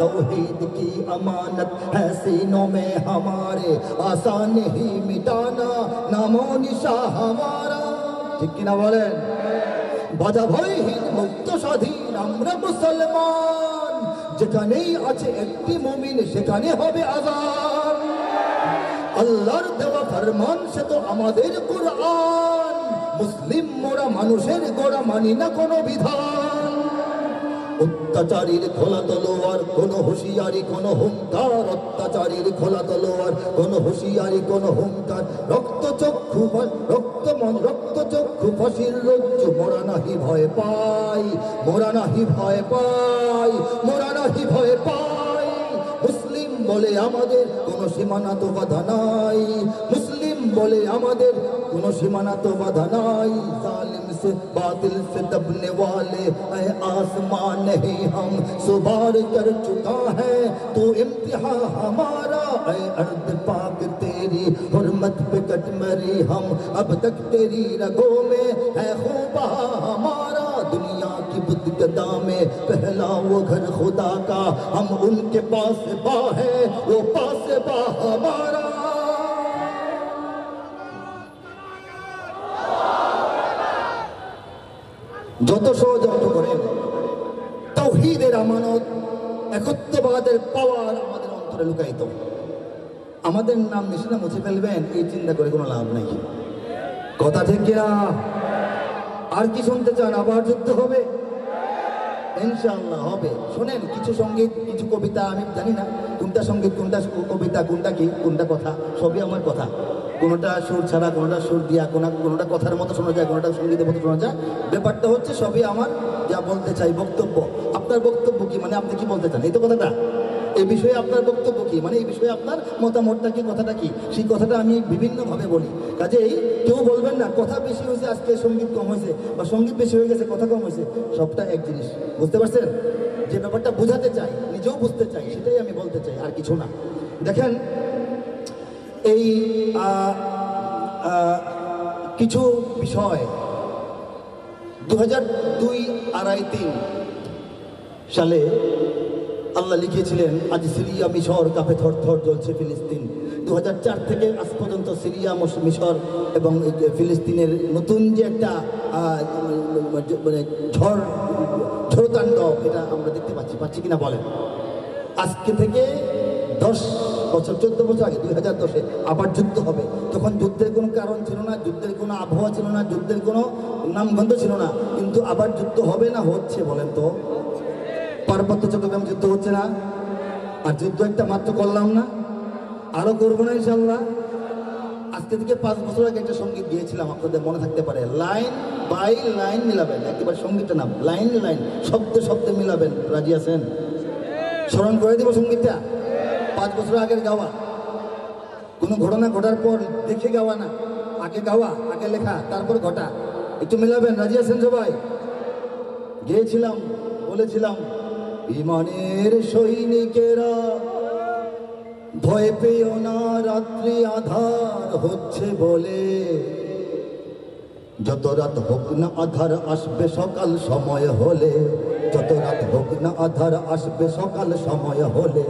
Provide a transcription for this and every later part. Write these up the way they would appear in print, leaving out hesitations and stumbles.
तौहीद की अमानत है सीनों में हमारे, आसान ही मिटाना नामो निशा हमारा। ठीक कि ना बोलेन? বাধা ভয়হীন মুক্ত স্বাধীন আমরা মুসলমান, যেখানেই আছে একটি মুমিন সেখানে হবে আযান। আল্লাহর দেওয়া ফরমান সে তো আমাদের কুরআন, মুসলিম মোরা মানুষের গোড়া মানি না কোনো বিধান। অত্যাচারীর খোলা তলোয়ার কোনো হুঁশিয়ারি কোনো হুঙ্কার, অত্যাচারীর খোলা তলোয়ার কোনো হুঁশিয়ারি কোনো হুঙ্কার। রক্তচক্ষু ফাঁসির রজ্জু মোরা নাহি ভয় পাই, মোরা নাহি ভয় পাই, মোরা নাহি ভয় পাই। মুসলিম বলে আমাদের কোনো সীমানা তো বাধা নাই, মুসলিম বলে আমাদের কোনো সীমানা তো বাধা নাই। জালিম से बातिल से दबने वाले ऐ आसमान नहीं हम सुबार कर चुका है तो इम्तिहान हमारा। ऐ अर्द पाक तेरी हुर्मत पे कट मरी हम, अब तक तेरी रगों में है खून बहा हमारा। दुनिया की बुद्गदा में पहला वो घर खुदा का, हम उनके पास बा है वो पास बा हमारा। যত ষড়যন্ত্র করেন তাওহীদের আমানত একত্ববাদের পাওয়ার আমাদের অন্তরে লুকায়িত। আমাদের নাম নিশানা মুছে ফেলবেন এই চিন্তা করে কোনো লাভ নেই। কথা ঠিক কিনা? আর কি শুনতে চান? আবার যুদ্ধ হবে? ইনশাআল্লাহ হবে। শোনেন, কিছু সঙ্গীত কিছু কবিতা আমি জানি না কোনটা সঙ্গীত কোনটা কবিতা কোনটা কি কোনটা কথা, সবই আমার কথা। কোনোটা সুর ছাড়া, কোনোটা সুর দিয়া, কোনোটা কথার মতো শোনা যায়, কোনোটা সঙ্গীতের মতো শোনা যায়। ব্যাপারটা হচ্ছে সবই আমার যা বলতে চাই বক্তব্য। আপনার বক্তব্য কি, মানে আপনি কি বলতে চান, এই তো কথাটা। এই বিষয়ে আপনার বক্তব্য কি, মানে এই বিষয়ে আপনার মতামতটা কি, কথাটা কি, সেই কথাটা আমি বিভিন্নভাবে বলি। কাজেই কেউ বলবেন না কথা বেশি হয়েছে আজকে সঙ্গীত কম হয়েছে, বা সঙ্গীত বেশি হয়ে গেছে কথা কম হয়েছে। সবটা এক জিনিস, বুঝতে পারছেন? যে ব্যাপারটা বোঝাতে চাই, নিজেও বুঝতে চাই, সেটাই আমি বলতে চাই, আর কিছু না। দেখেন, এই কিছু বিষয় 2002-03 সালে আল্লাহ লিখেছিলেন, আজ সিরিয়া মিশর কাঁপে থরথর জ্বলছে ফিলিস্তিন। 2004 থেকে আজ পর্যন্ত সিরিয়া মিশর এবং ফিলিস্তিনের নতুন যে একটা মানে ঝড়তাণ্ডব, এটা আমরা দেখতে পাচ্ছি কিনা বলেন? আজকে থেকে 10 বছর 14 বছর আগে 2010-এ আবার যুদ্ধ হবে। তখন যুদ্ধের কোনো কারণ ছিল না, যুদ্ধের কোনো আবহাওয়া ছিল না, যুদ্ধের কোনো নামগন্ধ ছিল না, কিন্তু আবার যুদ্ধ হবে না হচ্ছে? বলেন তো, পার্বত্য চট্টগ্রাম যুদ্ধ হচ্ছে না? আর যুদ্ধ একটা মাত্র করলাম না, আরো করবো না ইনশাল্লাহ। আজকে থেকে 5 বছর আগে একটা সঙ্গীত দিয়েছিলাম, আপনাদের মনে থাকতে পারে। লাইন বাই লাইন মিলাবেন, একেবারে সঙ্গীতটা নাম লাইন লাইন, শব্দে শব্দে মিলাবেন। রাজি আছেন? স্মরণ করে দিব সঙ্গীতটা। 5 বছর আগের গাওয়া, কোনো ঘটনা ঘটার পর দেখে গাওয়া না, আগে গাওয়া, আগে লেখা, তারপর ঘটা। একটু মিলাবেন। রাজি আছেন সবাই? গিয়েছিলাম, বলেছিলাম, ইমানের সৈনিকেরা ভয় পেও না, রাত্রি আধার হচ্ছে বলে। যত রাত হোক না আধার আসবে সকাল সময় হলে, যত রাত হোক না আধার আসবে সকাল সময় হলে।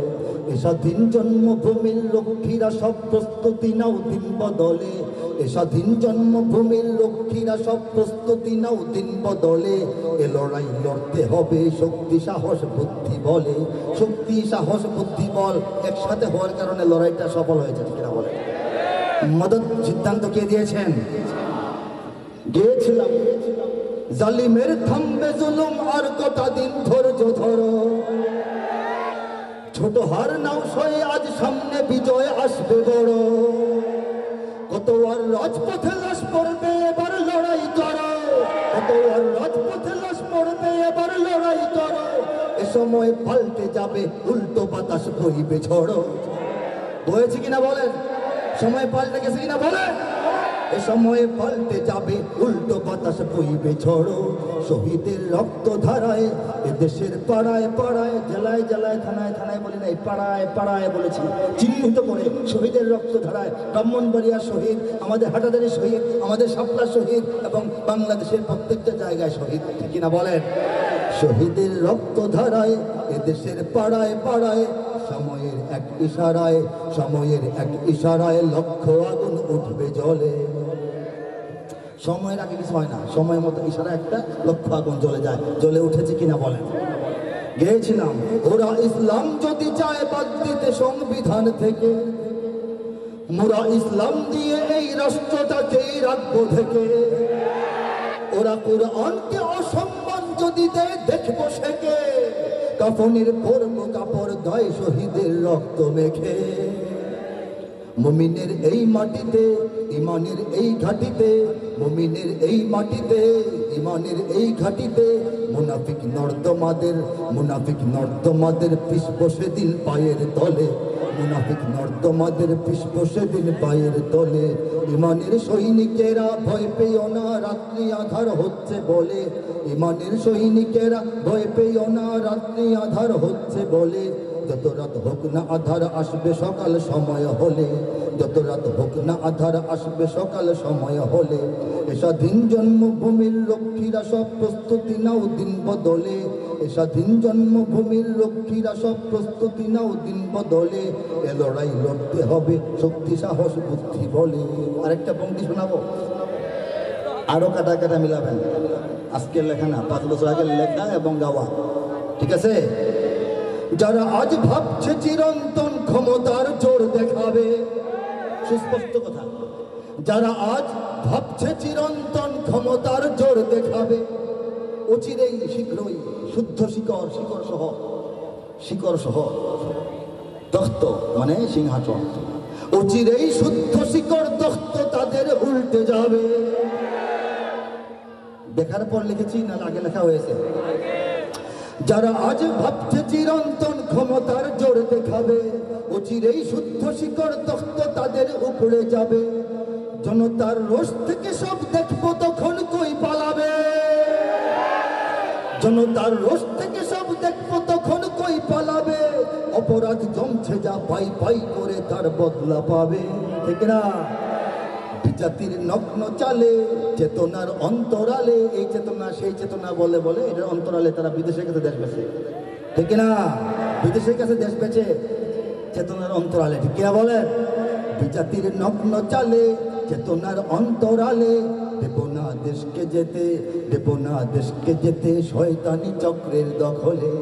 এ স্বাধীন জন্মভূমির লক্ষ্মীরা সব প্রস্তুতি নাও দিন বদলে, এ স্বাধীন জন্মভূমির লক্ষ্মীরা সব প্রস্তুতি নাও দিন বদলে। এ লড়াই লড়তে হবে শক্তি সাহস বুদ্ধি বলে, শক্তি সাহস বুদ্ধি বল একসাথে হওয়ার কারণে লড়াইটা সফল হয়েছে। ঠিক না বলে? মদত সিদ্ধান্ত কে দিয়েছেন? গিয়েছিলাম, জালিমের থামবে জুলুম আর কটা দিন ধৈর্য ধরো, ছোট হার নাও সয়ে আজ সামনে বিজয় আসবে বড়। কত আর রাজপথে লাশ পড়বে এবার লড়াই করো, কত আর রাজপথে লাশ পড়বে এবার লড়াই করো। এ সময় পাল্টে যাবে উল্টো বাতাস বইবে ঝড়ো। বয়েছে কিনা বলেন? সময় পাল্টে গেছে কিনা বলেন? এ সময় পাল্টে যাবে উল্টো বাতাস বইবে ঝড়ো। শহীদের রক্ত ধারায় এ দেশের পাড়ায় পাড়ায়, জেলায় জেলায়, থানায় থানায় বলি নাই, পাড়ায় পাড়ায় বলেছি, চিহ্নিত করে শহীদের রক্ত ধারায়। ব্রাহ্মণবাড়িয়ার শহীদ, আমাদের হাটাদারির শহীদ, আমাদের শাপলার শহীদ এবং বাংলাদেশের প্রত্যেকটা জায়গায় শহীদ। ঠিক কিনা বলেন? শহীদের রক্ত ধারায় এদেশের পাড়ায় পাড়ায় সময়ের এক ইশারায়, সময়ের এক ইশারায় লক্ষ আগুন উঠবে জ্বলে। সময়ের আগে কিছু হয় না, সময় মতো ইশারা একটা লক্ষ আগুন জ্বলে যায়। জ্বলে উঠেছে কিনা বলেন? গেয়েছিলাম, ওরা ইসলাম যদি চায় বাদ দিতে সংবিধান থেকে, মোরা ইসলাম দিয়ে এই রাষ্ট্রটাকেই রাখবো থেকে। ওরা কুরআনকে অসম্মান যদি দেয় দেখবো সেকে, কাফনের পরব কাপড় গায়ে শহীদের রক্ত মেখে। মুমিনের এই মাটিতে ইমানের এই ঘাটিতে, মুমিনের এই মাটিতে ইমানের এই ঘাটিতে মুনাফিক নর্দমাদের পিছ বসে দিন পায়ের তলে, মুনাফিক নর্দমাদের পিছ বসে দিন পায়ের তলে। ইমানের সৈনিকেরা ভয় পেও না, রাত্রি আধার হচ্ছে বলে। ইমানের সৈনিকেরা ভয় পেও না, রাত্রি আধার হচ্ছে বলে। যত রাত হোক না আধার আসবে সকাল সময় হলে, যত রাত হোক না আধার আসবে সকাল সময় হলে। এ স্বাধীন জন্মভূমির রক্ষীরা সব প্রস্তুতি নাও দিন বদলে, এ স্বাধীন জন্মভূমির রক্ষীরা সব প্রস্তুতি নাও দিন বদলে। এ লড়াই লড়তে হবে শক্তি সাহস বুদ্ধি বলে। আরেকটা পংক্তি শোনাবো, আরো কাটা কাটা মিলাবেন। আজকের লেখা না, 5 বছর আগের লেখা এবং গাওয়া, ঠিক আছে? যারা আজ ভাবছে চিরন্তন ক্ষমতার জোর দেখাবে, সুস্পষ্ট কথা, যারা আজ ভাবছে চিরন্তন ক্ষমতার জোর দেখাবে, অচিরেই শীঘ্রই শুদ্ধ শিকড় সহ তখ্ত মানে সিংহাসন, অচিরেই শুদ্ধ শিকড় তখ্ত তাদের উল্টে যাবে। দেখার পর লিখেছি না আগে লেখা হয়েছে? যারা আজ ভাবছে চিরন্তন ক্ষমতার জোর দেখাবে, অচিরেই শুদ্ধ শিকড় তখ্ত তাদের উপরে যাবে। জনতার রোষ থেকে সব দেখবো তখন কই পালাবে, জনতার রোষ থেকে সব দেখবো তখন কই পালাবে। অপরাধ জমছে যা পাই পাই করে তার বদলা পাবে, ঠিক না? বিজাতির নগ্ন চালে চেতনার অন্তরালে, এই চেতনা সেই চেতনা বলে বলে এটার অন্তরালে তারা বিদেশের কাছে দেশ বেছে, ঠিক না? বিদেশের কাছে দেশ বেছে চেতনার অন্তরালে, ঠিক কিনা বলেন? বিজাতির নগ্ন চালে চেতনার অন্তরালে, দেব না দেশকে যেতে, দেব না দেশকে যেতে শয়তানি চক্রের দখলে।